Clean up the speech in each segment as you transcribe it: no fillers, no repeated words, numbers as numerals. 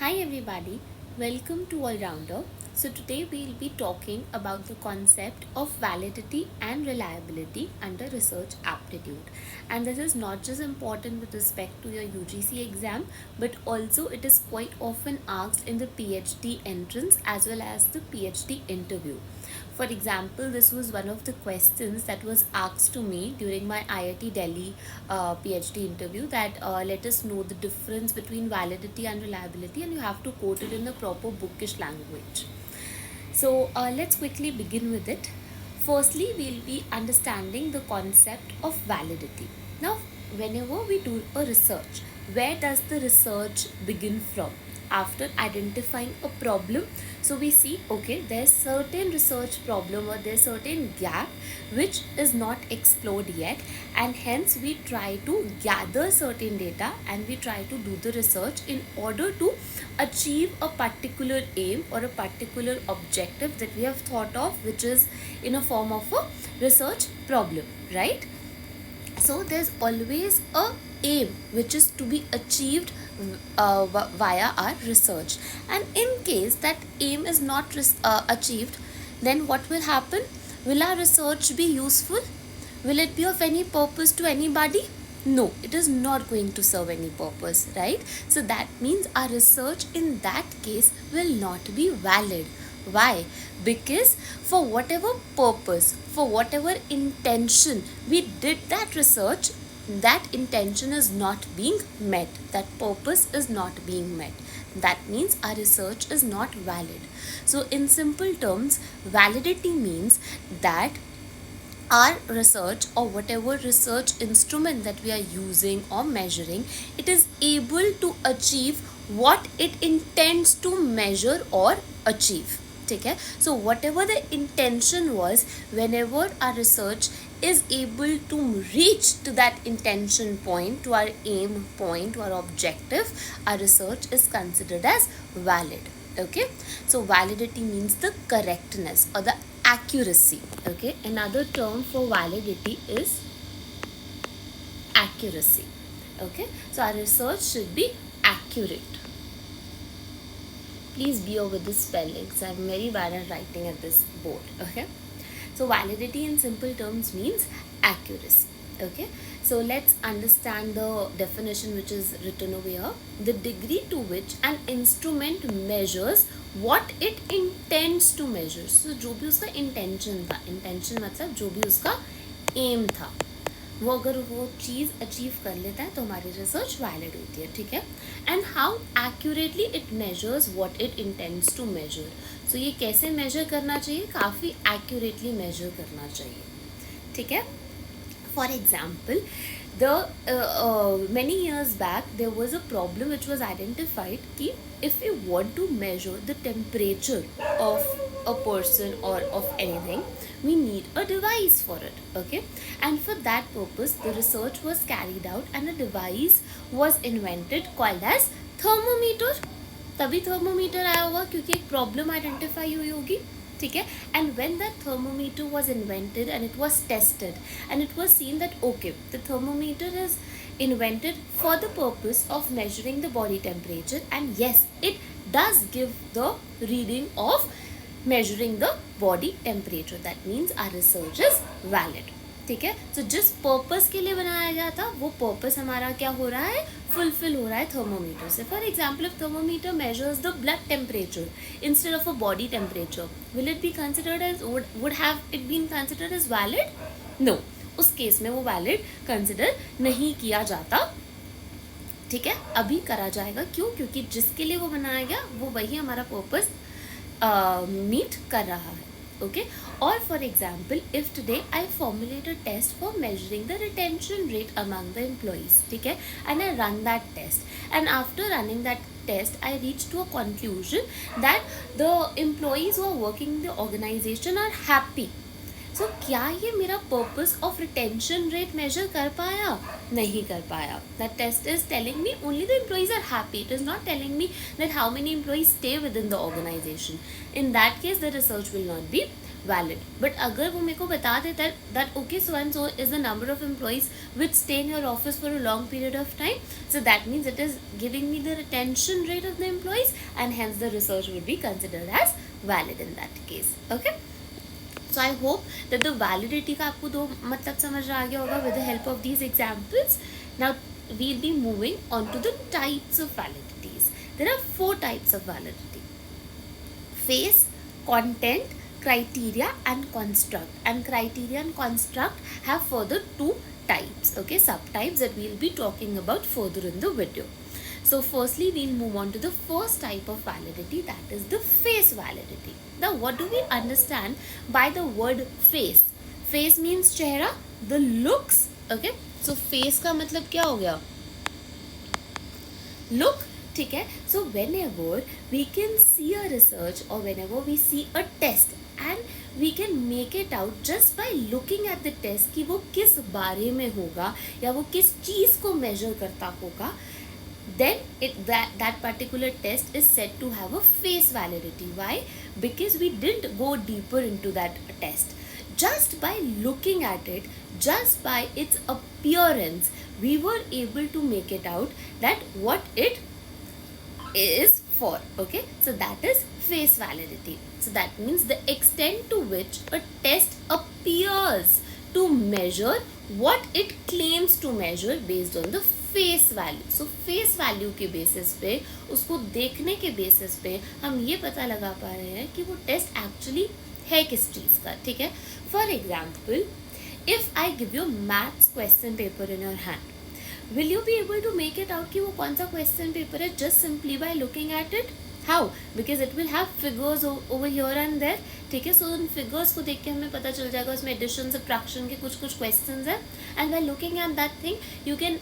Hi everybody, welcome to All Rounder. So today we'll be talking about the concept of validity and reliability under research aptitude. And this is not just important with respect to your UGC exam, but also it is quite often asked in the PhD entrance as well as the PhD interview. For example, this was one of the questions that was asked to me during my IIT Delhi PhD interview, that let us know the difference between validity and reliability, and you have to quote it in the proper bookish language. So let's quickly begin with it. Firstly, we'll be understanding the concept of validity. Now, whenever we do a research, where does the research begin from? After identifying a problem, so we see, okay, there's certain research problem or there's certain gap which is not explored yet, and hence we try to gather certain data and we try to do the research in order to achieve a particular aim or a particular objective that we have thought of, which is in a form of a research problem, right? So there's always a aim which is to be achieved via our research, and in case that aim is not achieved, then what will happen? Will our research be useful? Will it be of any purpose to anybody? No, it is not going to serve any purpose, right? So that means our research in that case will not be valid. Why? Because for whatever purpose, for whatever intention we did that research, that intention is not being met, that purpose is not being met. That means our research is not valid. So in simple terms, validity means that our research or whatever research instrument that we are using or measuring, it is able to achieve what it intends to measure or achieve. Okay, so whatever the intention was, whenever our research is able to reach to that intention point, to our aim point, to our objective, our research is considered as valid. Okay, so validity means the correctness or the accuracy. Okay, another term for validity is accuracy. Okay, so our research should be accurate. Please bear with the spellings, I'm very bad at writing at this board. Okay, so validity in simple terms means accuracy. Okay, so let's understand the definition which is written over here. The degree to which an instrument measures what it intends to measure. So जो भी उसका intention था, intention मतलब जो भी उसका aim था, वो अगर वो चीज़ अचीव कर लेता है तो हमारी रिसर्च वैलिड होती है. ठीक है, and how accurately it measures what it intends to measure. So ये कैसे मेजर करना चाहिए? काफ़ी एक्यूरेटली मेजर करना चाहिए. ठीक है, for example, many years back there was a problem which was identified कि if you want to measure the temperature of a person or of anything, we need a device for it. Okay, and for that purpose the research was carried out and a device was invented called as thermometer. तभी thermometer आया होगा क्योंकि एक problem identify हुई होगी. ठीक है, and when that thermometer was invented and it was tested and it was seen that okay, the thermometer is invented for the purpose of measuring the body temperature, and yes, it does give the reading of measuring the body temperature. That means our research is valid. ठीक है, तो जिस purpose के लिए बनाया गया था वो पर्पस हमारा क्या हो रहा है? फुलफिल हो रहा है थर्मोमीटर से. For example, if thermometer measures the blood temperature instead of a body temperature, will it be considered as, would have it been considered as valid? No, उस केस में वो वैलिड कंसिडर नहीं किया जाता. ठीक है, अभी करा जाएगा. क्यों? क्योंकि जिसके लिए वो बनाया गया वो वही हमारा पर्पस मीट कर रहा है. Okay, or for example, if today I formulate a test for measuring the retention rate among the employees, ठीक है, and I run that test, and after running that test I reach to a conclusion that the employees who are working in the organization are happy. So क्या ये मेरा purpose of retention rate measure कर पाया? नहीं कर पाया. That test is telling me only the employees are happy. It is not telling me that how many employees stay within the organization. In that case the research will not be valid. But अगर वो मेरे को बता देता that okay so and so is the number of employees which stay in your office for a long period of time, so that means it is giving me the retention rate of the employees, and hence the research would be considered as valid in that case. Okay, so I hope that the validity का आपको दो मतलब समझ आ गया होगा with the help of these examples. Now we'll be moving on to the types of validities. There are 4 types of validity: phase, content, criteria and construct. And criteria and construct have further 2 types, okay, subtypes that we'll be talking about further in the video. So firstly we'll move on to the first type of validity, that is the phase validity. Now what do we understand by the word face? Face means चेहरा, the looks, okay. So face का मतलब क्या हो गया? Look, ठीक है. So whenever we can see a research or whenever we see a test and we can make it out just by looking at the test कि वो किस बारे में होगा या वो किस चीज़ को measure करता होगा, then that particular test is said to have a face validity. Why? Because we didn't go deeper into that test. Just by looking at it, just by its appearance, we were able to make it out that what it is for. Okay, so that is face validity. So that means the extent to which a test appears to measure what it claims to measure based on the face value. So face value के basis पे, उसको देखने के basis पे हम ये पता लगा पा रहे हैं कि वो टेस्ट एक्चुअली है किस चीज़ का. ठीक है, for example if I give you maths question paper in your hand, will you be able to make it out कि वो कौन सा क्वेश्चन पेपर है just simply by looking at it? How? Because it will have figures over here and there. ठीक है, so उन figures को देख के हमें पता चल जाएगा उसमें addition subtraction के कुछ questions हैं, and by looking at that thing you can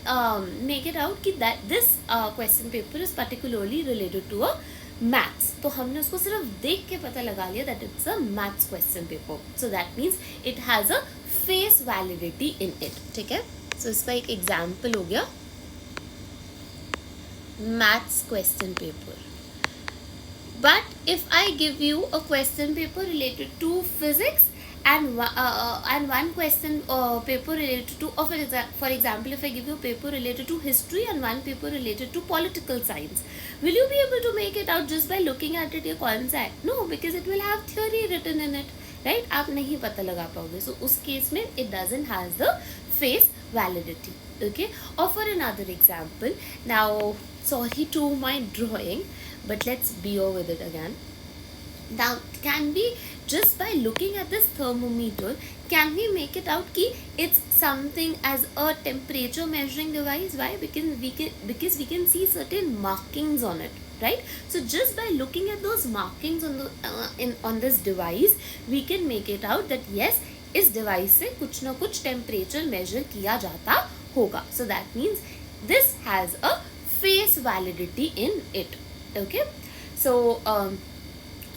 make it out कि that this question paper is particularly related to a maths. तो हमने उसको सिर्फ देख के पता लगा लिया that it's a maths question paper. So that means it has a face validity in it. ठीक है, so इसका एक एग्जाम्पल हो गया maths question paper. But if I give you a question paper related to physics and one question paper related to, for example, if I give you a paper related to history and one paper related to political science, will you be able to make it out just by looking at it? ये कौन सा है? No, because it will have theory written in it, right? आप नहीं पता लगा पाओगे. So उस केस में it doesn't has the face validity. Okay, or for another example, now sorry to my drawing, but let's bear with it again. Now can we just by looking at this thermometer, can we make it out कि it's something as a temperature measuring device? Why? Because we can see certain markings on it, right? So just by looking at those markings on the on this device, we can make it out that yes, इस device से कुछ ना कुछ temperature measure किया जाता होगा. So that means this has a face validity in it. Okay, so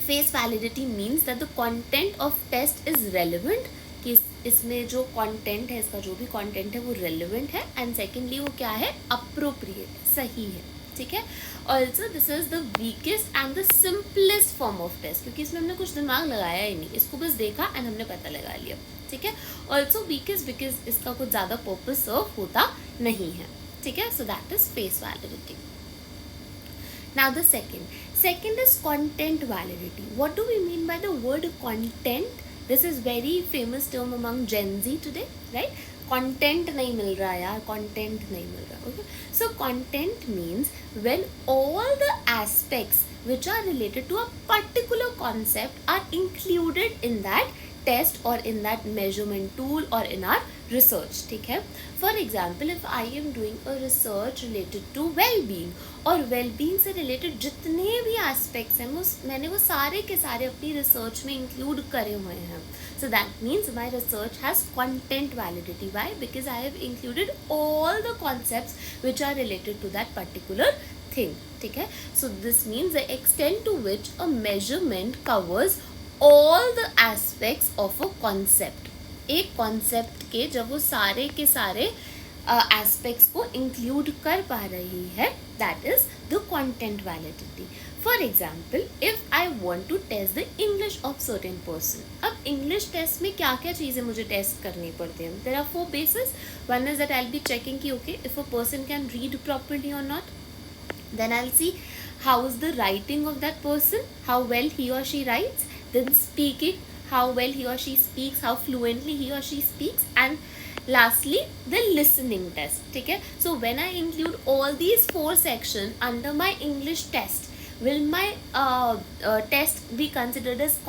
face validity means that the content of test is relevant, कि इसमें जो कंटेंट है, इसका जो भी कंटेंट है वो रेलिवेंट है, एंड सेकेंडली वो क्या है, अप्रोप्रिएट, सही है. ठीक है, also this is the weakest and the simplest form of test, क्योंकि इसमें हमने कुछ दिमाग लगाया ही नहीं, इसको बस देखा एंड हमने पता लगा लिया. ठीक है, ऑल्सो वीकेस्ट बिकॉज इसका कुछ ज़्यादा पर्पस सर्व होता नहीं है. ठीक है, so that is face validity. Now the second is content validity. What do we mean by the word content? This is very famous term among Gen Z today, right? Content नहीं मिल रहा यार, content नहीं मिल रहा. Okay, so content means when all the aspects which are related to a particular concept are included in that test or in that measurement tool or in our research. ठीक है, for example if I am doing a research related to well-being, और well-being से related जितने भी aspects हैं मैंने वो सारे के सारे अपनी research में include करे हुए हैं. So that means my research has content validity. Why? Because I have included all the concepts which are related to that particular thing. ठीक है, so this means the extent to which a measurement covers all the aspects of a concept. एक concept के जब वो सारे के सारे aspects को include कर पा रही है, that is the content validity. For example, if I want to test the English of certain person. अब इंग्लिश टेस्ट में क्या क्या चीज़ें मुझे टेस्ट करनी पड़ती हैं? There are 4 basis. One is that I will be checking कि okay if a person can read properly और not. Then I'll see how is the writing of that person, how well he or she writes. Then speaking, how well he or she speaks, how fluently he or she speaks. And lastly, the listening test. ठीक है? So when I include all these 4 sections under my English test, will my test be considered as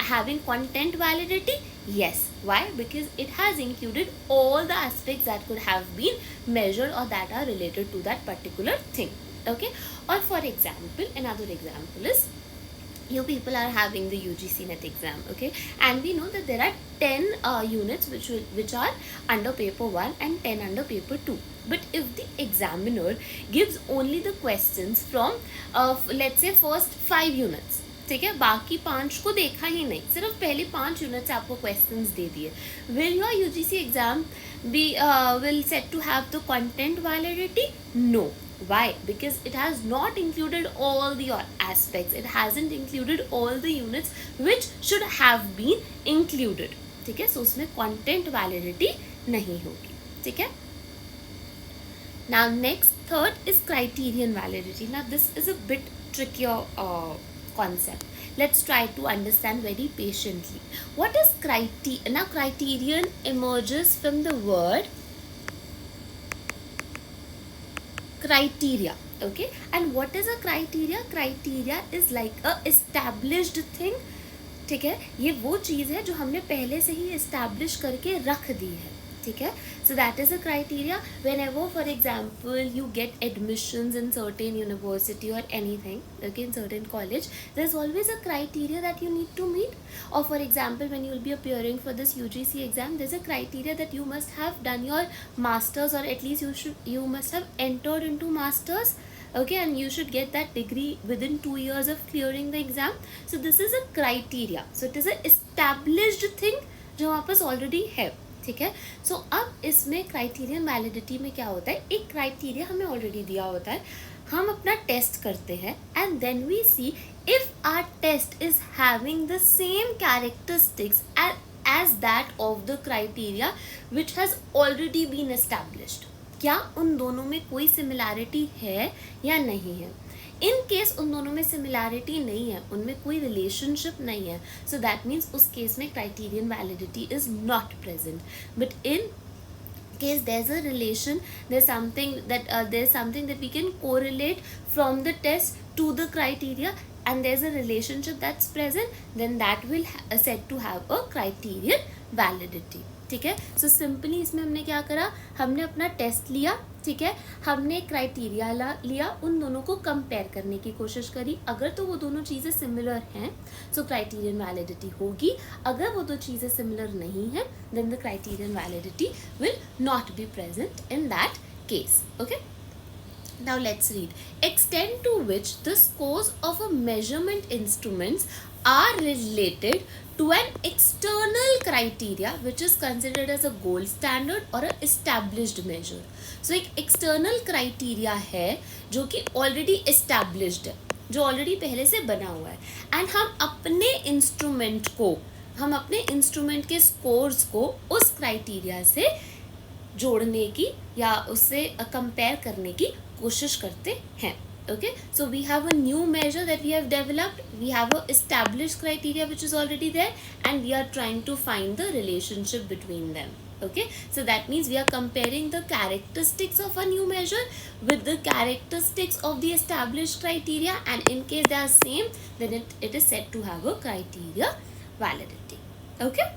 having content validity? Yes. Why? Because it has included all the aspects that could have been measured or that are related to that particular thing. Okay. Or for example, another example is, you people are having the UGC NET exam, okay, and we know that there are 10 units which are under paper 1 and 10 under paper 2. But if the examiner gives only the questions from let's say first 5 units, ठीक है, बाकी 5 को देखा ही नहीं, सिर्फ पहले 5 unit से आपको क्वेश्चंस दे दिए, will your UGC exam be will set to have the content validity? No. Why? Because it has not included all the aspects. It hasn't included all the units which should have been included. ठीक है, so उसमें content validity नहीं होगी. ठीक है. Now next, third is criterion validity. Now this is a bit trickier concept. Let's try to understand very patiently. What is criterion? Now criterion emerges from the word criteria. Okay, and what is a criteria? Criteria is like a established thing. ठीक है, ये वो चीज़ है जो हमने पहले से ही establish करके रख दी है. ठीक है, so that is a criteria. Whenever, for example, you get admissions in certain university or anything, okay, in certain college, there's always a criteria that you need to meet. Or for example, when you will be appearing for this UGC exam, there's a criteria that you must have done your masters, or at least you must have entered into masters. Okay, and you should get that degree within 2 years of clearing the exam. So this is a criteria. So it is a established thing जो वहाँ पास already है. ठीक है, सो अब इसमें criterion validity में क्या होता है, एक क्राइटेरिया हमें ऑलरेडी दिया होता है, हम अपना टेस्ट करते हैं and then we see if our test is having the same characteristics as that of the criteria which has already been established. क्या उन दोनों में कोई सिमिलैरिटी है या नहीं है? इन केस उन दोनों में सिमिलैरिटी नहीं है, उनमें कोई रिलेशनशिप नहीं है, सो दैट मीन्स उस केस में criterion validity is not present. But in case there's a relation, there's something that we can correlate from the test to the criteria, and there's a relationship that's present, then that will said to have a criterion validity. ठीक है, so simply इसमें हमने क्या करा, हमने अपना test लिया, ठीक है, हमने क्राइटेरिया लिया, उन दोनों को कंपेयर करने की कोशिश करी. अगर तो वो दोनों चीज़ें सिमिलर हैं सो क्राइटेरियन वैलिडिटी होगी. अगर वो दो चीज़ें सिमिलर नहीं हैं then the criterion validity will not be present in that case. Okay, now let's read. Extent to which the scores of a measurement instruments are related to an external criteria which is considered as a gold standard or a established measure. So एक external criteria है जो कि already established है, जो already पहले से बना हुआ है, and हम अपने instrument के scores को उस criteria से जोड़ने की या उससे कंपेयर करने की कोशिश करते हैं. Okay, so we have a new measure that we have developed, we have a established criteria which is already there, and we are trying to find the relationship between them. Okay, so that means we are comparing the characteristics of a new measure with the characteristics of the established criteria, and in case they are same, then it is said to have a criteria validity. Okay,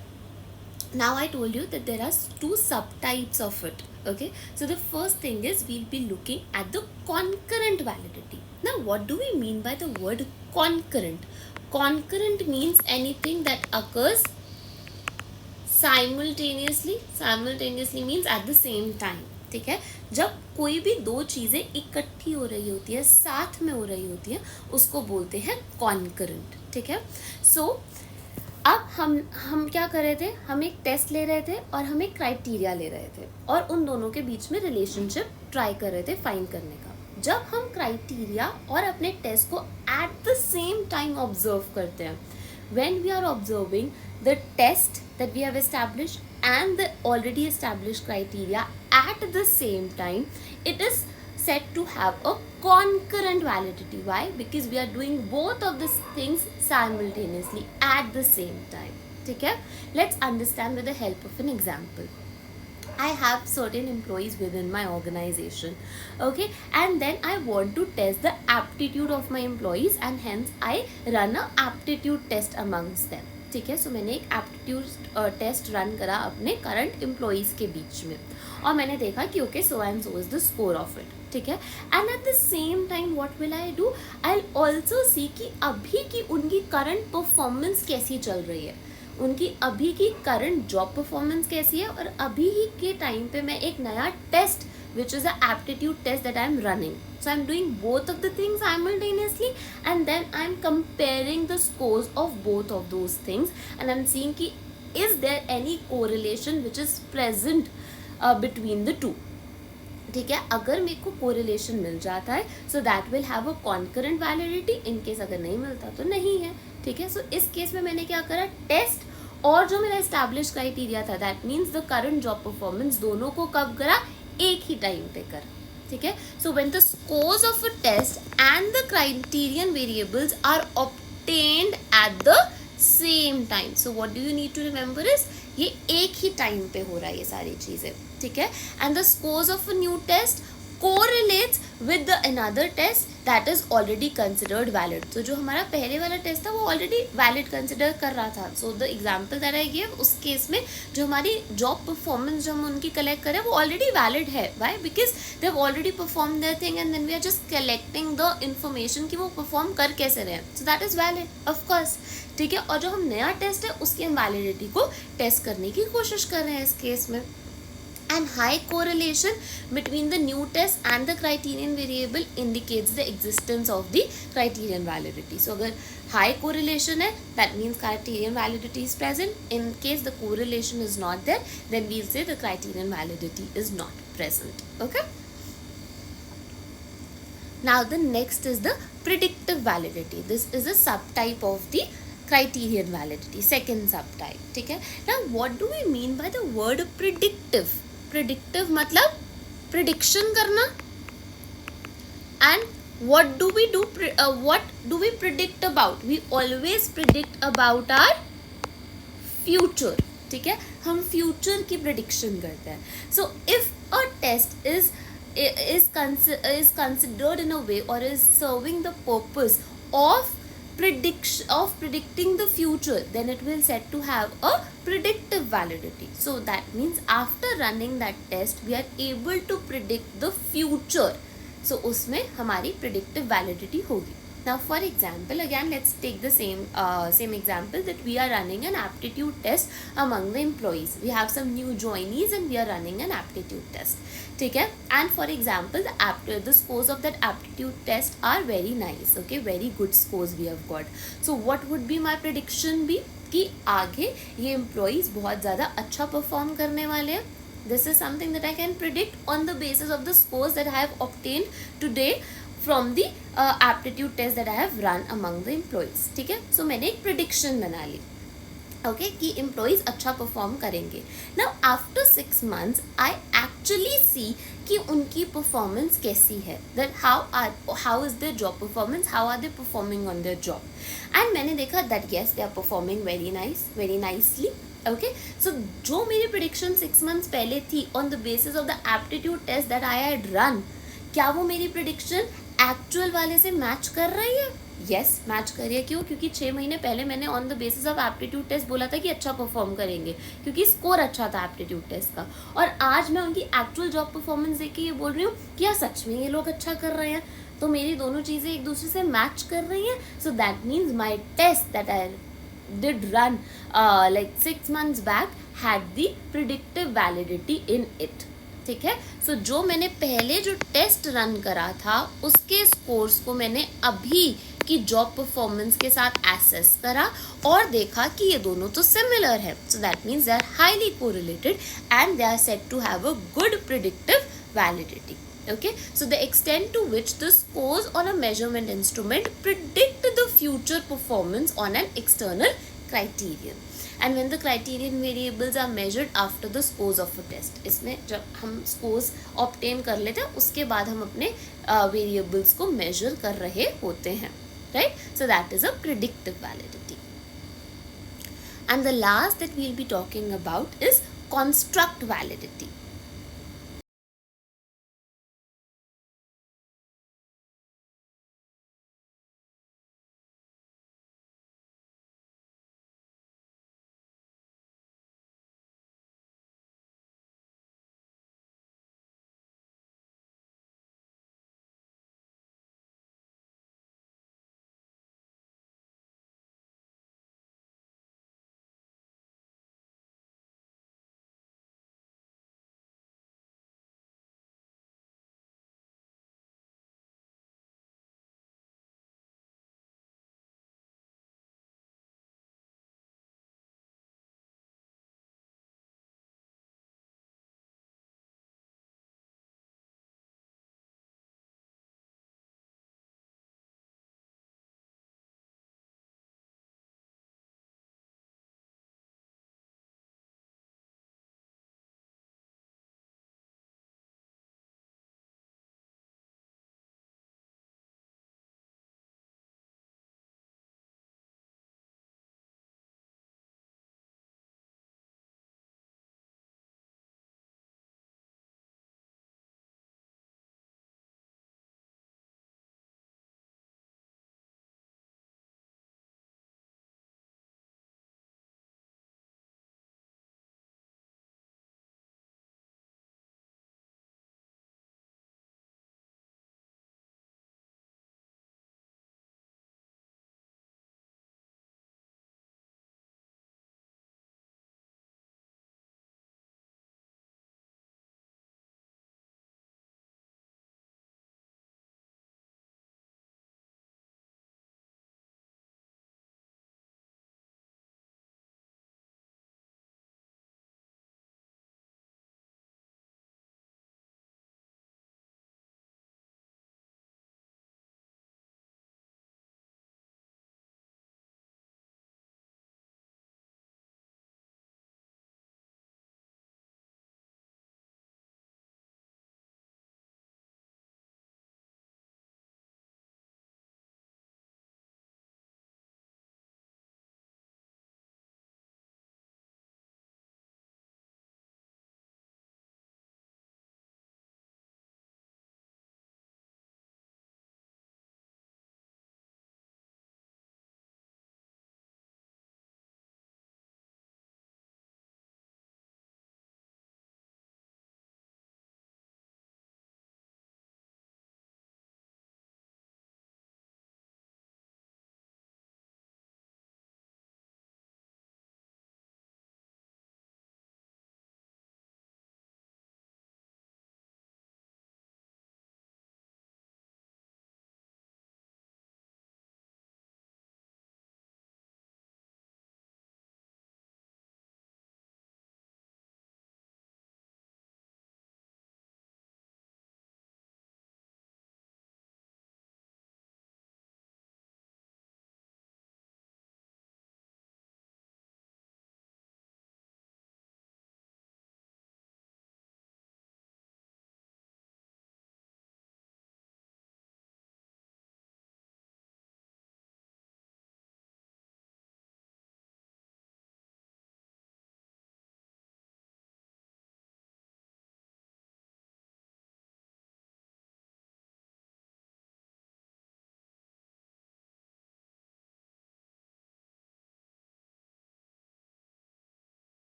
now I told you that there are 2 subtypes of it. Okay, so the first thing is we'll be looking at the concurrent validity. Now what do we mean by the word concurrent? Concurrent means anything that occurs simultaneously. Simultaneously means at the same time. ठीक है, जब कोई भी दो चीज़ें इकट्ठी हो रही होती है, साथ में हो रही होती है, उसको बोलते हैं concurrent. ठीक है, so अब हम क्या कर रहे थे, हम एक टेस्ट ले रहे थे और हम एक क्राइटेरिया ले रहे थे और उन दोनों के बीच में रिलेशनशिप ट्राई कर रहे थे फाइंड करने का. जब हम क्राइटेरिया और अपने टेस्ट को eight the same time observe करते हैं, when we are observing the test that we have established and the already established criteria at the same time, it is said to have a concurrent validity. Why? Because we are doing both of these things simultaneously at the same time. ठीक है? Let's understand with the help of an example. I have certain employees within my organization, okay, and then I want to test the aptitude of my employees, and hence I run a aptitude test amongst them. ठीक है, सो मैंने एक aptitude test run करा अपने current employees के बीच में, और मैंने देखा कि okay so and so is the score of it. ठीक है, and eight the same time what will I do, I will also see कि अभी की उनकी करंट परफॉर्मेंस कैसी चल रही है, उनकी अभी की करंट जॉब परफॉर्मेंस कैसी है, और अभी ही के टाइम पे मैं एक नया test which is a aptitude test that I am running. So I am doing both of the things simultaneously, and then I am comparing the scores of both of those things, and I am seeing ki is there any correlation which is present between the two. ठीक है, अगर मेरे को correlation मिल जाता है so that will have a concurrent validity, in case अगर नहीं मिलता तो नहीं है. ठीक है, सो इस केस में मैंने क्या करा, टेस्ट और जो मेरा एस्टैब्लिश क्राइटेरिया था, that means the current job performance, दोनों को कब करा, एक ही टाइम पे करा. ठीक है, so when the scores of a test and the criterion variables are obtained at the same time, so what do you need to remember is, ये एक ही टाइम पे हो रहा है ये सारी चीज़ें. ठीक है, and the scores of a new test correlates with the another test that is already considered valid. तो जो हमारा पहले वाला टेस्ट था वो already valid consider कर रहा था. So the example that I gave, उस केस में जो हमारी job performance जो हम उनकी collect करें वो already valid है. Why? Because they have already performed their thing and then we are just collecting the information कि वो perform कर कैसे रहे हैं. So that is valid, of course. ठीक है, और जो हम नया टेस्ट है उसकी हम वैलिडिटी को टेस्ट करने की कोशिश कर रहे हैं इस केस में. And high correlation between the new test and the criterion variable indicates the existence of the criterion validity. So अगर high correlation है, that means criterion validity is present. In case the correlation is not there, then we'll say the criterion validity is not present. Okay. Now the next is the predictive validity. This is a subtype of the criterion validity, second subtype. ठीक है, now what do we mean by the word predictive? Predictive मतलब prediction करना, and what do we do, what do we predict about? We always predict about our future. ठीक है, हम future की prediction करते हैं. So if a test is considered in a way or is serving the purpose of predicting the future, then it will set to have a predictive validity. So that means after running that test we are able to predict the future. So उसमें हमारी predictive validity होगी. Now for example, again let's take the same example that we are running an aptitude test among the employees. We have some new joinees and we are running an aptitude test. ठीक है, and for example the scores of that aptitude test are very nice. Okay, very good scores we have got. So what would be my prediction be कि आगे ये employees बहुत ज़्यादा अच्छा perform करने वाले हैं. This is something that I can predict on the basis of the scores that I have obtained today from the aptitude test that I have run among the employees. ठीक है, so मैंने एक prediction बना ली. Okay, कि employees अच्छा perform करेंगे. Now after 6 months I actually see कि उनकी performance कैसी है, that how is their job performance, how are they performing on their job, and मैंने देखा that yes they are performing very nicely. Okay, so जो मेरी prediction 6 months पहले थी on the basis of the aptitude test that I had run, क्या वो मेरी prediction actual वाले से match कर रही है? Yes, मैच करिए. क्यों? क्योंकि 6 महीने पहले मैंने on the basis of aptitude test बोला था कि अच्छा परफॉर्म करेंगे क्योंकि स्कोर अच्छा था एप्टीट्यूड टेस्ट का, और आज मैं उनकी एक्चुअल जॉब परफॉर्मेंस देख के ये बोल रही हूँ कि यार सच में ये लोग अच्छा कर रहे हैं. तो मेरी दोनों चीज़ें एक दूसरे से मैच कर रही हैं. So that means my test that I did run like 6 months back had the predictive validity in it. ठीक है, सो जो मैंने पहले जो टेस्ट रन करा था उसके स्कोर्स को मैंने अभी की जॉब परफॉर्मेंस के साथ एसेस करा और देखा कि ये दोनों तो सिमिलर है. So that means they are highly correlated and they are set to have a good predictive validity. Okay, so the extent to which the scores on a measurement instrument predict the future performance on an external criterion, and when the criterion variables are measured after the scores of a test. इसमें जब हम scores obtain कर लेते हैं उसके बाद हम अपने variables को measure कर रहे होते हैं, right? So that is a predictive validity. And the last that we'll be talking about is construct validity.